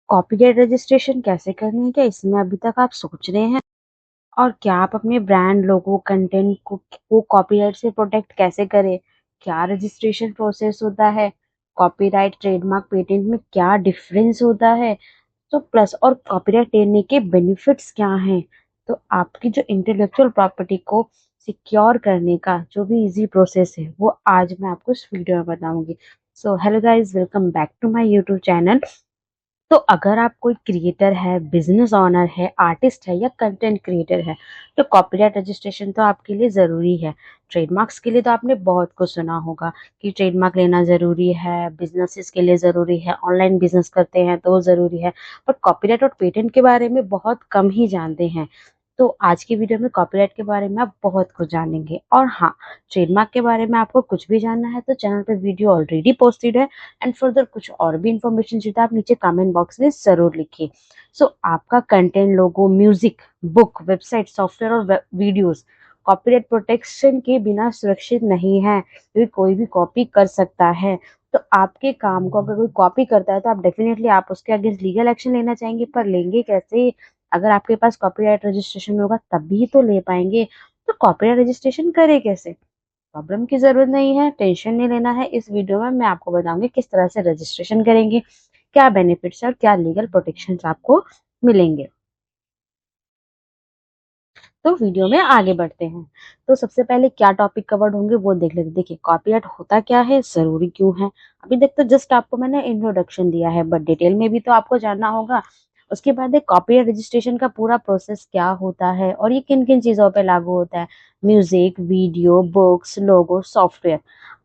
Copyright registration कैसे करनी है, क्या इसमें अभी तक आप सोच रहे हैं? और क्या आप अपने ब्रांड लोगो कंटेंट को कॉपीराइट से प्रोटेक्ट कैसे करें? क्या रजिस्ट्रेशन प्रोसेस होता है? कॉपीराइट ट्रेडमार्क पेटेंट में क्या डिफरेंस होता है? तो प्लस और कॉपीराइट लेने के बेनिफिट्स क्या हैं? तो आपकी जो इंटेलेक्चुअल प्रॉपर्टी को सिक्योर करने का जो भी इजी प्रोसेस है वो आज मैं आपको इस वीडियो में बताऊंगी। So hello guys, welcome back to my YouTube channel. तो अगर आप कोई क्रिएटर है, बिजनेस ओनर है, आर्टिस्ट है या कंटेंट क्रिएटर है, तो कॉपीराइट रजिस्ट्रेशन तो आपके लिए ज़रूरी है। ट्रेडमार्क्स के लिए तो आपने बहुत कुछ सुना होगा कि ट्रेडमार्क लेना ज़रूरी है, बिजनेसेस के लिए ज़रूरी है, ऑनलाइन बिजनेस करते हैं तो ज़रूरी है। पर कॉपीराइट और पेटेंट के बारे में बहुत कम ही जानते हैं। तो आज की वीडियो में कॉपीराइट के बारे में आप बहुत कुछ जानेंगे। और हाँ, ट्रेडमार्क के बारे में आपको कुछ भी जानना है तो चैनल पे वीडियो ऑलरेडी पोस्टेड है। एंड फर्दर कुछ और भी इंफॉर्मेशन चाहिए तो आप नीचे कमेंट बॉक्स में जरूर लिखिए। सो आपका कंटेंट, लोगो, म्यूजिक, बुक, वेबसाइट, सॉफ्टवेयर और वीडियोस कॉपीराइट प्रोटेक्शन के बिना सुरक्षित नहीं है, क्योंकि कोई भी कॉपी कर सकता है। तो आपके काम को अगर कोई कॉपी करता है तो आप डेफिनेटली आप उसके अगेंस्ट लीगल एक्शन लेना चाहेंगे, पर लेंगे कैसे? अगर आपके पास कॉपीराइट रजिस्ट्रेशन होगा तभी तो ले पाएंगे। तो कॉपीराइट रजिस्ट्रेशन करे कैसे? प्रॉब्लम की जरूरत नहीं है, टेंशन नहीं लेना है। इस वीडियो में मैं आपको बताऊंगी किस तरह से रजिस्ट्रेशन करेंगे, क्या बेनिफिट्स और क्या लीगल प्रोटेक्शंस आपको मिलेंगे। तो वीडियो में आगे बढ़ते हैं। तो सबसे पहले क्या टॉपिक कवर्ड होंगे वो देख लेते हैं। देखिए, कॉपीराइट होता क्या है, जरूरी क्यों है। अभी तक तो जस्ट आपको मैंने इंट्रोडक्शन दिया है, बट डिटेल में भी तो आपको जानना होगा। उसके बाद एक कॉपीराइट रजिस्ट्रेशन का पूरा प्रोसेस क्या होता है और ये किन किन चीजों पे लागू होता है। म्यूजिक, वीडियो, बुक्स, लोगो, सॉफ्टवेयर।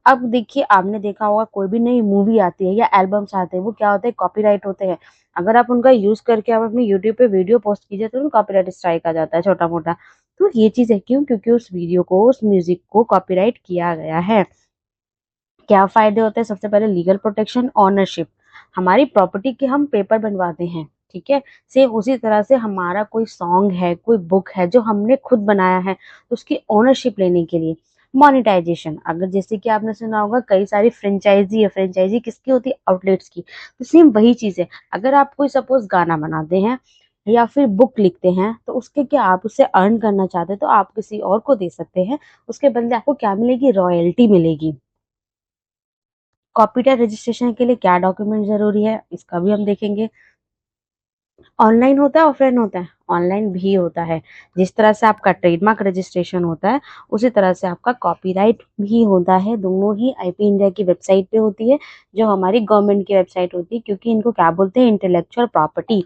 अब देखिए, आपने देखा होगा कोई भी नई मूवी आती है या एल्बम्स आते हैं, वो क्या होते हैं, कॉपीराइट होते हैं। अगर आप उनका यूज करके आप अपने यूट्यूब पे वीडियो पोस्ट कीजिए तो कॉपीराइट स्ट्राइक आ जाता है, छोटा मोटा। तो ये चीज है क्यों? क्योंकि उस वीडियो को, उस म्यूजिक को कॉपीराइट किया गया है। क्या फायदे होते हैं? सबसे पहले लीगल प्रोटेक्शन, ऑनरशिप। हमारी प्रॉपर्टी के हम पेपर बनवाते हैं, ठीक है। सेम उसी तरह से हमारा कोई सॉन्ग है, कोई बुक है जो हमने खुद बनाया है, तो उसकी ओनरशिप लेने के लिए। मोनेटाइजेशन, अगर जैसे कि आपने सुना होगा कई सारी फ्रेंचाइजी है। फ्रेंचाइजी किसकी होती है? आउटलेट्स की। तो सेम वही चीज है। अगर आप कोई सपोज गाना बनाते हैं या फिर बुक लिखते हैं तो उसके क्या आप उससे अर्न करना चाहते हैं तो आप किसी और को दे सकते हैं। उसके बदले आपको क्या मिलेगी? रॉयल्टी मिलेगी। कॉपीराइट रजिस्ट्रेशन के लिए क्या डॉक्यूमेंट जरूरी है इसका भी हम देखेंगे। ऑनलाइन होता है, ऑफलाइन होता है? ऑनलाइन भी होता है। जिस तरह से आपका ट्रेडमार्क रजिस्ट्रेशन होता है उसी तरह से आपका कॉपीराइट भी होता है। दोनों ही आईपी इंडिया की वेबसाइट पे होती है, जो हमारी गवर्नमेंट की वेबसाइट होती है, क्योंकि इनको क्या बोलते हैं? Intellectual property.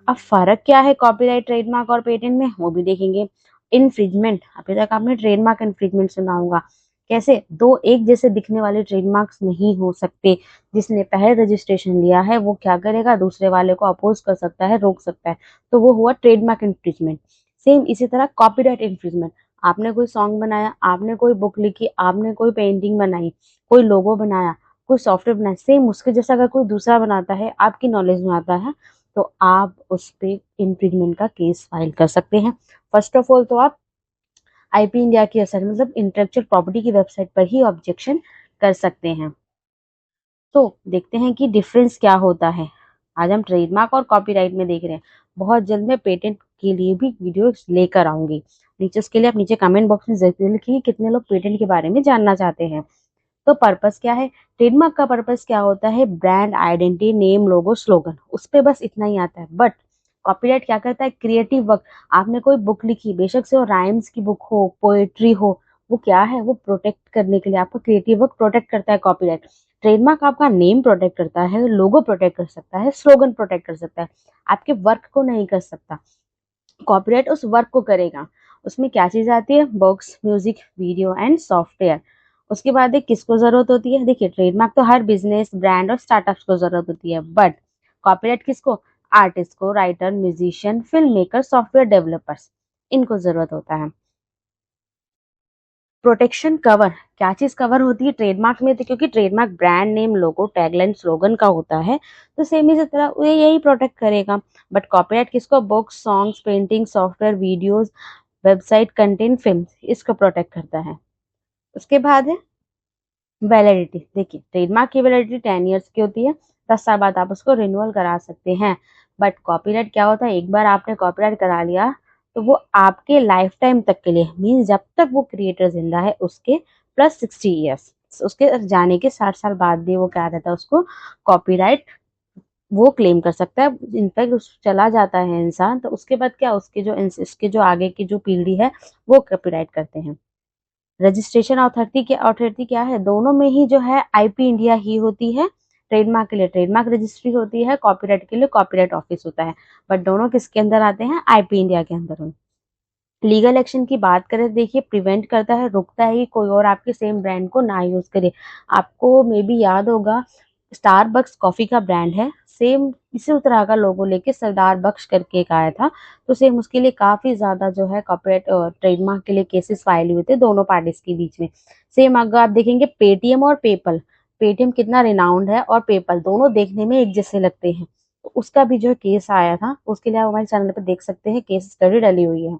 अब फर्क क्या है कॉपीराइट, ट्रेडमार्क और पेटेंट में, वो भी देखेंगे। इन्फ्रिंजमेंट, अभी तक आपने ट्रेडमार्क इन्फ्रिंजमेंट सुना होगा। कैसे? दो एक जैसे दिखने वाले ट्रेडमार्क्स नहीं हो सकते। जिसने पहले रजिस्ट्रेशन लिया है वो क्या करेगा? दूसरे वाले को अपोज कर सकता है, रोक सकता है। तो वो हुआ ट्रेडमार्क इन्फ्रिंजमेंट। सेम इसी तरह कॉपीराइट इन्फ्रिंजमेंट। आपने कोई सॉन्ग बनाया, आपने कोई बुक लिखी, आपने कोई पेंटिंग बनाई, कोई लोगो बनाया, कोई सॉफ्टवेयर बनाया, सेम उसके जैसा अगर कोई दूसरा बनाता है, आपकी नॉलेज में आता है, तो आप उस पे इन्फ्रिंजमेंट का केस फाइल कर सकते हैं। फर्स्ट ऑफ ऑल तो आप आईपी इंडिया की वेबसाइट, मतलब इंटेलेक्चुअल प्रॉपर्टी की वेबसाइट पर ही ऑब्जेक्शन कर सकते हैं। तो देखते हैं कि डिफरेंस क्या होता है। आज हम ट्रेडमार्क और कॉपीराइट में देख रहे हैं। बहुत जल्द मैं पेटेंट के लिए भी वीडियो लेकर आऊंगी। नीचे उसके लिए आप नीचे कमेंट बॉक्स में जरूर लिखिए कितने लोग पेटेंट के बारे में जानना चाहते हैं। तो पर्पस क्या है? ट्रेडमार्क का पर्पस क्या होता है? ब्रांड आइडेंटिटी, नेम, लोगो, स्लोगन, उस पे बस इतना ही आता है। बट कॉपीराइट क्या करता है? Creative work. आपने कोई बुक लिखी, बेशक से वो राइम्स की बुक हो, पोएट्री हो, वो क्या है? वो प्रोटेक्ट करने के लिए आपका क्रिएटिव वर्क प्रोटेक्ट करता है कॉपीराइट। ट्रेडमार्क आपका नेम प्रोटेक्ट करता है, लोगो प्रोटेक्ट कर सकता है, स्लोगन प्रोटेक्ट कर सकता है, आपके वर्क को नहीं कर सकता। कॉपीराइट उस वर्क को करेगा। उसमें क्या चीज आती है? Books, music, video and software. उसके बाद एक किसको जरूरत होती है? देखिए, ट्रेडमार्क तो हर बिजनेस, ब्रांड और स्टार्टअप्स को जरूरत होती है, बट कॉपीराइट किसको? आर्टिस्ट को, writer, musician, film maker, software developers, इनको जरूरत होता है। प्रोटेक्शन कवर, क्या चीज कवर होती है ट्रेडमार्क में? तो क्योंकि ट्रेडमार्क ब्रांड नेम, लोगो, टैगलाइन, स्लोगन का होता है, तो सेम इसी तरह ये यही प्रोटेक्ट करेगा। बट कॉपीराइट किसको? Books, songs, painting, software, videos, website, content, film, इसको प्रोटेक्ट करता है। उसके बाद है वैलिडिटी, देखिए ट्रेडमार्क की वैलिडिटी 10 ईयर्स की होती है, 10 साल बाद आप उसको रिन्यूअल करा सकते हैं। बट कॉपीराइट क्या होता है, एक बार आपने कॉपीराइट करा लिया तो वो आपके लाइफ टाइम तक के लिए, मीन्स जब तक वो क्रिएटर जिंदा है उसके प्लस 60 ईयर्स, उसके जाने के 60 साल बाद भी वो क्या रहता है, उसको कॉपीराइट वो क्लेम कर सकता है। इनफैक्ट उस चला जाता है इंसान तो उसके बाद क्या, इसके जो आगे की जो पीढ़ी है वो कॉपीराइट करते हैं। रजिस्ट्रेशन अथॉरिटी क्या है, दोनों में ही जो है आईपी इंडिया ही होती है। ट्रेडमार्क के लिए ट्रेडमार्क रजिस्ट्री होती है, कॉपीराइट के लिए कॉपीराइट ऑफिस होता है। बट दोनों किसके अंदर आते हैं, आईपी इंडिया के अंदर में। लीगल एक्शन की बात करें, देखिए प्रिवेंट करता है, रोकता है कि कोई और आपके सेम ब्रांड को ना यूज करे। आपको मे बी याद होगा, स्टारबक्स कॉफी का ब्रांड है, सेम इसी तरह का लोगो लेके सरदार बख्श करके एक आया था, तो सेम उसके लिए काफी ज्यादा जो है कॉपीराइट ट्रेडमार्क के लिए केसेस फाइल हुए थे दोनों पार्टीज के बीच में। सेम अगर आप देखेंगे पेटीएम और पेपल, पेटीएम कितना रिनाउंड है और पेपल दोनों देखने में एक जैसे लगते हैं, तो उसका भी जो केस आया था उसके लिए आप हमारे चैनल पर देख सकते हैं, केस स्टडी डली हुई है।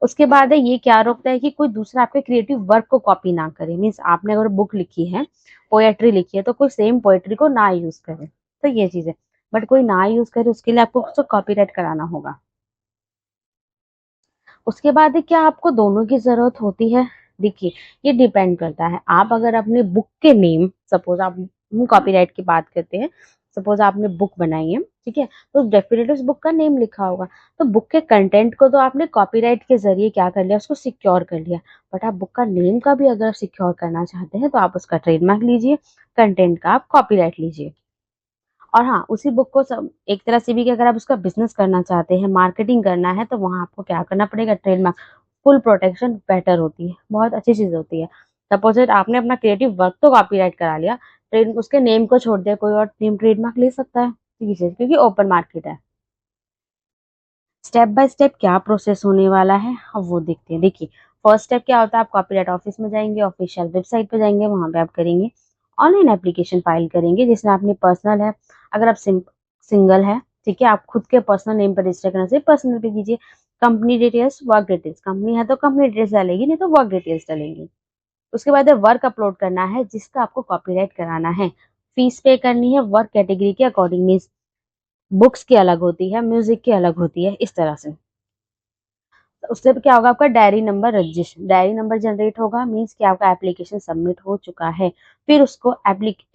उसके बाद है ये क्या रोकता है कि कोई दूसरा आपके क्रिएटिव वर्क को कॉपी ना करे, मीन्स आपने अगर बुक लिखी है, पोएट्री लिखी है, तो कोई सेम पोएट्री को ना यूज करे, तो ये चीज है। बट कोई ना यूज करे उसके लिए आपको उसको कॉपीराइट कराना होगा। उसके बाद है क्या आपको दोनों की जरूरत होती है, देखिए ये डिपेंड करता है। आप अगर अपने बुक के नेम, सपोज आप, हम कॉपीराइट की बात करते हैं, सपोज आपने बुक बनाई है, ठीक है, तो डेफिनेटली उस बुक का नेम लिखा होगा, तो बुक के कंटेंट को तो आपने कॉपीराइट के जरिए क्या कर लिया, उसको सिक्योर कर लिया। बट आप बुक का नेम का भी अगर सिक्योर करना चाहते हैं तो आप उसका ट्रेडमार्क लीजिए, कंटेंट का आप कॉपीराइट लीजिए। और हाँ, उसी बुक को सब एक तरह से भी कि अगर आप उसका बिजनेस करना चाहते हैं, मार्केटिंग करना है, तो वहां आपको क्या करना पड़ेगा, ट्रेडमार्क फुल प्रोटेक्शन बेटर होती है, बहुत अच्छी चीज होती है। सपोज आपने अपना क्रिएटिव वर्क तो कॉपीराइट करा लिया, ट्रेड उसके नेम को छोड़ दिया, कोई और नेम ट्रेडमार्क ले सकता है, ठीक है, क्योंकि ओपन मार्केट है। स्टेप बाय स्टेप क्या प्रोसेस होने वाला है अब वो देखते हैं। देखिए फर्स्ट स्टेप क्या होता है, आप कॉपीराइट ऑफिस में जाएंगे, ऑफिशियल वेबसाइट पे जाएंगे, वहां पे आप करेंगे ऑनलाइन एप्लीकेशन फाइल करेंगे, जिसमें आपने पर्सनल है, अगर आप सिंगल है, ठीक है, आप खुद के पर्सनल नेम पर रजिस्टर करना चाहिए, पर्सनल पे कीजिए। Company details, work details, company है तो कंपनी डिटेल्स डालेगी, नहीं तो वर्क डिटेल्स डालेंगे। उसके बाद वर्क अपलोड करना है जिसका आपको कॉपीराइट कराना है, फीस पे करनी है वर्क कैटेगरी के अकॉर्डिंग, मीन्स बुक्स की अलग होती है, म्यूजिक की अलग होती है, इस तरह से। तो उससे क्या होगा, आपका डायरी नंबर जनरेट होगा, मीन्स कि आपका एप्लीकेशन सबमिट हो चुका है। फिर उसको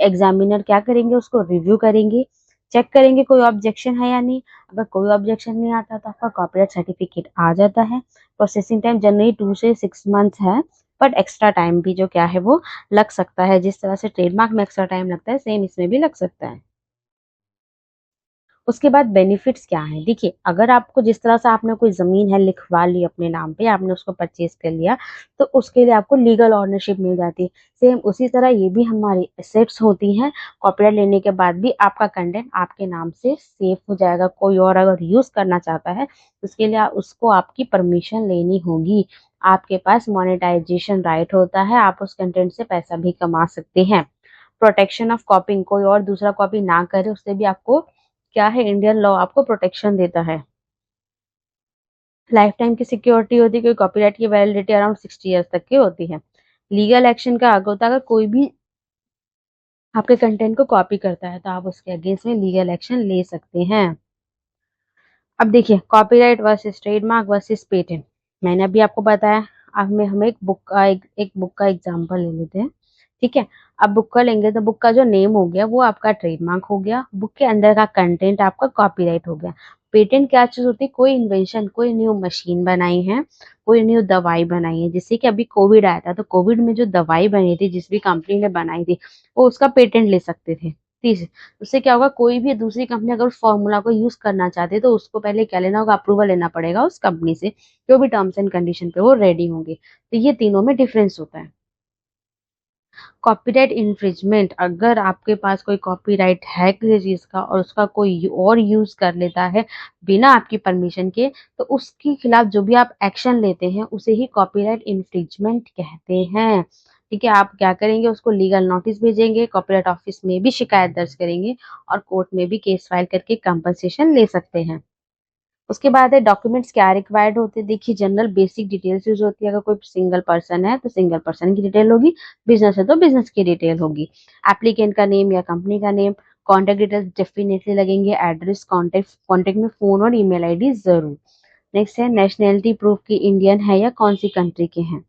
एग्जामिनर क्या करेंगे, उसको रिव्यू करेंगे, चेक करेंगे कोई ऑब्जेक्शन है या नहीं। अगर कोई ऑब्जेक्शन नहीं आता तो आपका कॉपीराइट सर्टिफिकेट आ जाता है। प्रोसेसिंग टाइम जनरली 2 से 6 मंथ है, बट एक्स्ट्रा टाइम भी जो क्या है वो लग सकता है, जिस तरह से ट्रेडमार्क में एक्स्ट्रा टाइम लगता है सेम इसमें भी लग सकता है। उसके बाद बेनिफिट्स क्या है, देखिए अगर आपको जिस तरह से आपने कोई जमीन है लिखवा ली अपने नाम पे, आपने उसको परचेज कर लिया, तो उसके लिए आपको लीगल ऑनरशिप मिल जाती है। सेम उसी तरह ये भी हमारी एसेट्स होती हैं, कॉपीराइट लेने के बाद भी आपका कंटेंट आपके नाम से सेफ हो जाएगा। कोई और अगर यूज करना चाहता है तो उसके लिए उसको आपकी परमिशन लेनी होगी। आपके पास मोनेटाइजेशन राइट होता है, आप उस कंटेंट से पैसा भी कमा सकते हैं। प्रोटेक्शन ऑफ कॉपिंग, कोई और दूसरा कॉपी ना करे उससे भी आपको क्या है, इंडियन लॉ आपको प्रोटेक्शन देता है। लाइफ टाइम की सिक्योरिटी होती है, क्योंकि कॉपीराइट की वैलिडिटी अराउंड 60 ईयर्स तक की होती है। लीगल एक्शन का आगे होता है, अगर कोई भी आपके कंटेंट को कॉपी करता है तो आप उसके अगेंस्ट में लीगल एक्शन ले सकते हैं। अब देखिए copyright versus trademark versus patent, मैंने अभी आपको बताया। अब में हम एक बुक का एग्जांपल ले लेते हैं, ठीक है। अब बुक का लेंगे तो बुक का जो नेम हो गया वो आपका ट्रेडमार्क हो गया, बुक के अंदर का कंटेंट आपका कॉपीराइट हो गया। पेटेंट क्या चीज होती है, कोई इन्वेंशन, कोई न्यू मशीन बनाई है, कोई न्यू दवाई बनाई है, जैसे कि अभी कोविड आया था तो कोविड में जो दवाई बनी थी जिस भी कंपनी ने बनाई थी वो उसका पेटेंट ले सकते थे। तीस उससे क्या होगा, कोई भी दूसरी कंपनी अगर उस फॉर्मूला को यूज करना चाहते तो उसको पहले क्या लेना होगा, अप्रूवल लेना पड़ेगा उस कंपनी से, जो भी टर्म्स एंड कंडीशन पे वो रेडी होंगे। तो ये तीनों में डिफरेंस होता है। कॉपीराइट इन्फ्रिजमेंट, अगर आपके पास कोई कॉपीराइट है किसी चीज का और उसका कोई और यूज कर लेता है बिना आपकी परमिशन के, तो उसके खिलाफ जो भी आप एक्शन लेते हैं उसे ही कॉपीराइट इन्फ्रिजमेंट कहते हैं। ठीक है, आप क्या करेंगे, उसको लीगल नोटिस भेजेंगे, कॉपीराइट ऑफिस में भी शिकायत दर्ज करेंगे और कोर्ट में भी केस फाइल करके कंपनसेशन ले सकते हैं। उसके बाद है डॉक्यूमेंट्स क्या रिक्वायर्ड होते हैं। देखिए जनरल बेसिक डिटेल्स यूज होती है। अगर कोई सिंगल पर्सन है तो सिंगल पर्सन की डिटेल होगी, बिजनेस है तो बिजनेस की डिटेल होगी, एप्लीकेंट का नेम या कंपनी का नेम, कॉन्टेक्ट डिटेल्स डेफिनेटली लगेंगे, एड्रेस, कॉन्टेक्ट में फोन और ईमेल आईडी जरूर। नेक्स्ट है नेशनैलिटी प्रूफ की इंडियन है या कौन सी कंट्री के हैं।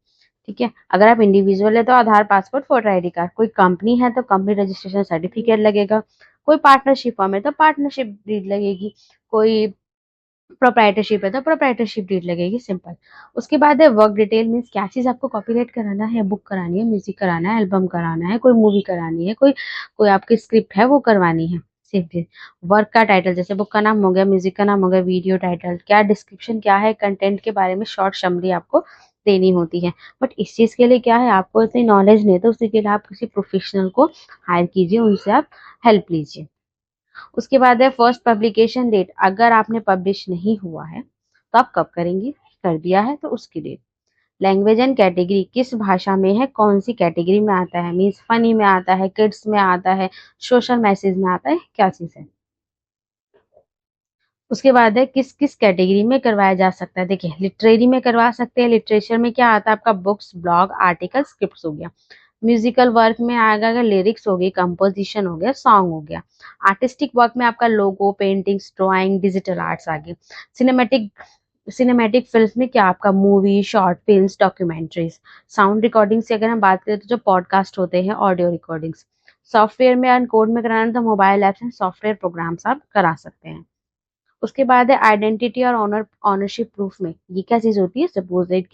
ठीक है, अगर आप इंडिविजुअल है तो आधार, पासपोर्ट, फोटो आईडी कार्ड, कोई कंपनी है तो कंपनी रजिस्ट्रेशन सर्टिफिकेट लगेगा, कोई पार्टनरशिप फॉर्म है तो पार्टनरशिप डीड लगेगी, कोई प्रोप्राइटरशिप है तो प्रोप्राइटरशिप डीड लगेगी, सिंपल। उसके बाद है वर्क डिटेल, मीन्स क्या चीज आपको कॉपीराइट कराना है, बुक करानी है, म्यूजिक कराना है, एल्बम कराना है, कोई मूवी करानी है, कोई कोई आपकी स्क्रिप्ट है वो करवानी है, सिंपल। वर्क का टाइटल, जैसे बुक का नाम हो गया, म्यूजिक का नाम हो गया, वीडियो टाइटल, क्या डिस्क्रिप्शन क्या है, कंटेंट के बारे में शॉर्ट समरी आपको देनी होती है। बट इस चीज के लिए क्या है, आपको इतनी नॉलेज नहीं है तो उसी के लिए आप किसी प्रोफेशनल को हायर कीजिए, उनसे आप हेल्प लीजिए। उसके बाद है फर्स्ट पब्लिकेशन डेट, अगर आपने पब्लिश नहीं हुआ है तो आप कब करेंगे, कर दिया है तो उसकी डेट। लैंग्वेज एंड कैटेगरी, किस भाषा में है, कौन सी कैटेगरी में आता है, मीन्स फनी में आता है, किड्स में आता है, सोशल मैसेज में आता है, क्या चीज है। उसके बाद है किस किस कैटेगरी में करवाया जा सकता है। देखिए लिटरेरी में करवा सकते हैं, लिटरेचर में क्या आता है आपका, बुक्स, ब्लॉग, आर्टिकल, स्क्रिप्ट हो गया। म्यूजिकल वर्क में आएगा अगर लिरिक्स हो गई, कंपोजिशन हो गया, सॉन्ग हो गया। आर्टिस्टिक वर्क में आपका लोगो, पेंटिंग्स, ड्राइंग, डिजिटल आर्ट्स आ गए। सिनेमेटिक सिनेमैटिक फिल्म में क्या आपका movie, short films, documentaries. Sound recording से अगर हम बात करें तो जो पॉडकास्ट होते हैं, ऑडियो रिकॉर्डिंग्स। सॉफ्टवेयर में अनकोड में कराना तो mobile apps and software programmes आप करा सकते हैं। उसके बाद है आइडेंटिटी और ऑनरशिप प्रूफ में, ये क्या चीज होती है, सपोज इट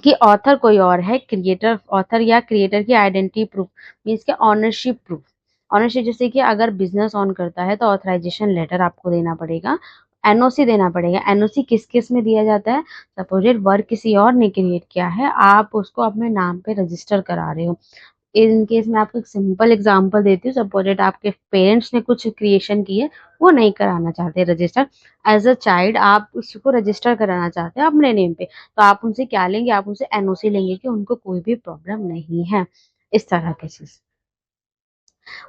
कि ऑथर कोई और है, क्रिएटर, ऑथर या क्रिएटर की आइडेंटिटी प्रूफ, मीन्स के ऑनरशिप प्रूफ। ऑनरशिप जैसे कि अगर बिजनेस ऑन करता है तो ऑथराइजेशन लेटर आपको देना पड़ेगा, एनओसी देना पड़ेगा। एनओसी किस केस में दिया जाता है, सपोज वर्क किसी और ने क्रिएट किया है, आप उसको अपने नाम पे रजिस्टर करा रहे हो। इन केस मैं आपको एक सिंपल एग्जांपल देती हूँ, सपोज इट आपके पेरेंट्स ने कुछ क्रिएशन की है, वो नहीं कराना चाहते रजिस्टर, एज अ चाइल्ड आप उसको रजिस्टर कराना चाहते हैं अपने नेम पे, तो आप उनसे क्या लेंगे, आप उनसे एनओसी लेंगे कि उनको कोई भी प्रॉब्लम नहीं है, इस तरह की चीज।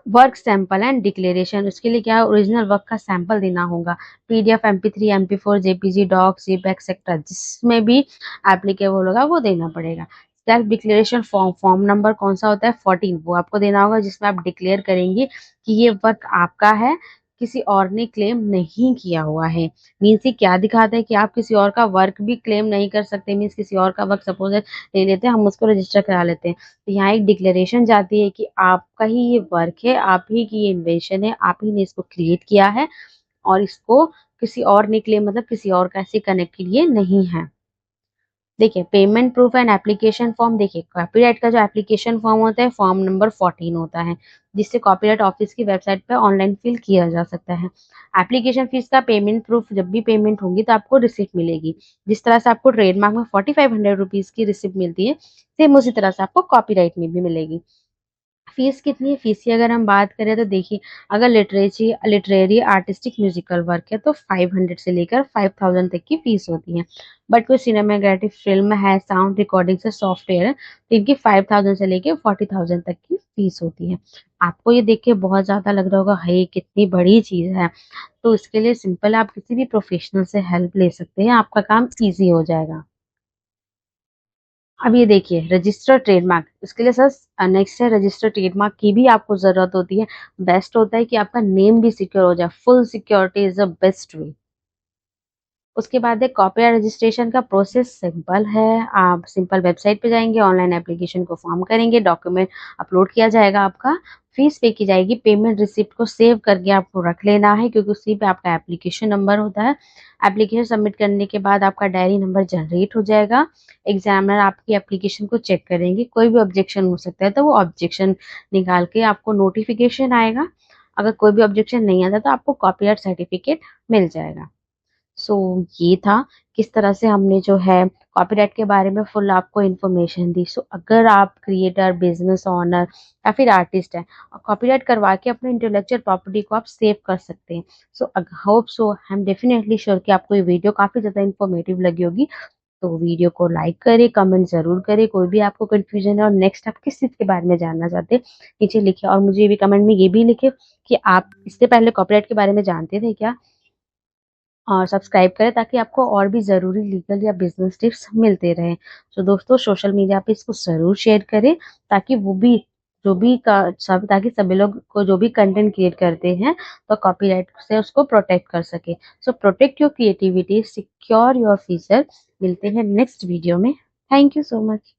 वर्क सैंपल एंड डिक्लेरेशन, उसके लिए क्या ओरिजिनल वर्क का सैंपल देना होगा, PDF, MP3, MP4, JPG, doc, zip etcetera, जिसमें भी एप्लीकेबल होगा वो देना पड़ेगा। Self declaration form, form number कौन सा होता है, 14, वो आपको देना होगा, जिसमें आप डिक्लेयर करेंगे कि ये वर्क आपका है, किसी और ने क्लेम नहीं किया हुआ है। मीन्स ये क्या दिखाता है कि आप किसी और का वर्क भी क्लेम नहीं कर सकते, मीन्स किसी और का वर्क सपोज ले लेते हैं, हम उसको रजिस्टर करा लेते हैं, तो यहाँ एक डिक्लेरेशन जाती है कि आपका ही ये वर्क है, आप ही की ये इन्वेंशन है, आप ही ने इसको क्रिएट किया है, और इसको किसी और ने क्लेम, मतलब किसी और का ऐसे कनेक्ट के लिए नहीं है। देखिए payment proof and application form, देखिए कॉपीराइट का जो एप्लीकेशन फॉर्म होता है फॉर्म नंबर 14 होता है, जिससे कॉपीराइट ऑफिस की वेबसाइट पर ऑनलाइन फिल किया जा सकता है। एप्लीकेशन फीस का पेमेंट प्रूफ, जब भी पेमेंट होगी तो आपको रिसिप्ट मिलेगी, जिस तरह से आपको ट्रेडमार्क में 4500 रुपीज की रिसिप्ट मिलती है, सेम उसी तरह से आपको कॉपीराइट में भी मिलेगी। फीस कितनी है, फीस की अगर हम बात करें तो देखिए अगर लिटरेरी, आर्टिस्टिक, म्यूजिकल वर्क है तो 500 से लेकर 5000 तक की फीस होती है। बट कोई सिनेमेटोग्राफी फिल्म है, साउंड रिकॉर्डिंग से सॉफ्टवेयर है, तो इनकी 5000 से लेकर 40,000 तक की फीस होती है। आपको ये देख के बहुत ज्यादा लग रहा होगा, हाय कितनी बड़ी चीज है, तो इसके लिए सिंपल आप किसी भी प्रोफेशनल से हेल्प ले सकते हैं, आपका काम ईजी हो जाएगा। अब ये देखिए रजिस्टर ट्रेडमार्क, इसके लिए सर नेक्स्ट है रजिस्टर ट्रेडमार्क की भी आपको जरूरत होती है। बेस्ट होता है कि आपका नेम भी सिक्योर हो जाए, full security is the best way. उसके बाद है कॉपीराइट रजिस्ट्रेशन का प्रोसेस सिंपल है, आप सिंपल वेबसाइट पे जाएंगे, ऑनलाइन एप्लीकेशन को फॉर्म करेंगे, डॉक्यूमेंट अपलोड किया जाएगा, आपका फीस पे की जाएगी, पेमेंट रिसिप्ट को सेव करके आपको रख लेना है, क्योंकि उसी पे आपका एप्लीकेशन नंबर होता है। एप्लीकेशन सबमिट करने के बाद आपका डायरी नंबर जनरेट हो जाएगा, एग्जामिनर आपकी एप्लीकेशन को चेक करेंगे, कोई भी ऑब्जेक्शन हो सकता है तो वो ऑब्जेक्शन निकाल के आपको नोटिफिकेशन आएगा, अगर कोई भी ऑब्जेक्शन नहीं आता तो आपको कॉपीराइट सर्टिफिकेट मिल जाएगा। सो ये था किस तरह से हमने जो है कॉपीराइट के बारे में फुल आपको इन्फॉर्मेशन दी। सो अगर आप क्रिएटर, बिजनेस ओनर या फिर आर्टिस्ट हैं और कॉपीराइट करवा के अपने इंटेलेक्चुअल प्रॉपर्टी को आप सेव कर सकते हैं। So hope so I am definitely sure कि आपको ये वीडियो काफी ज्यादा इन्फॉर्मेटिव लगी होगी। तो वीडियो को लाइक करें, कमेंट जरूर करें, कोई भी आपको कंफ्यूजन है और नेक्स्ट आप किस चीज के बारे में जानना चाहते हैं नीचे लिखिए, और मुझे भी कमेंट में ये भी लिखे कि आप इससे पहले कॉपीराइट के बारे में जानते थे क्या। और सब्सक्राइब करें ताकि आपको और भी ज़रूरी लीगल या बिजनेस टिप्स मिलते रहें। तो दोस्तों सोशल मीडिया पे इसको ज़रूर शेयर करें ताकि वो भी जो भी का सब ताकि सभी लोग को जो भी कंटेंट क्रिएट करते हैं तो कॉपीराइट से उसको प्रोटेक्ट कर सके। So protect your creativity, secure your future. मिलते हैं नेक्स्ट वीडियो में। Thank you so much.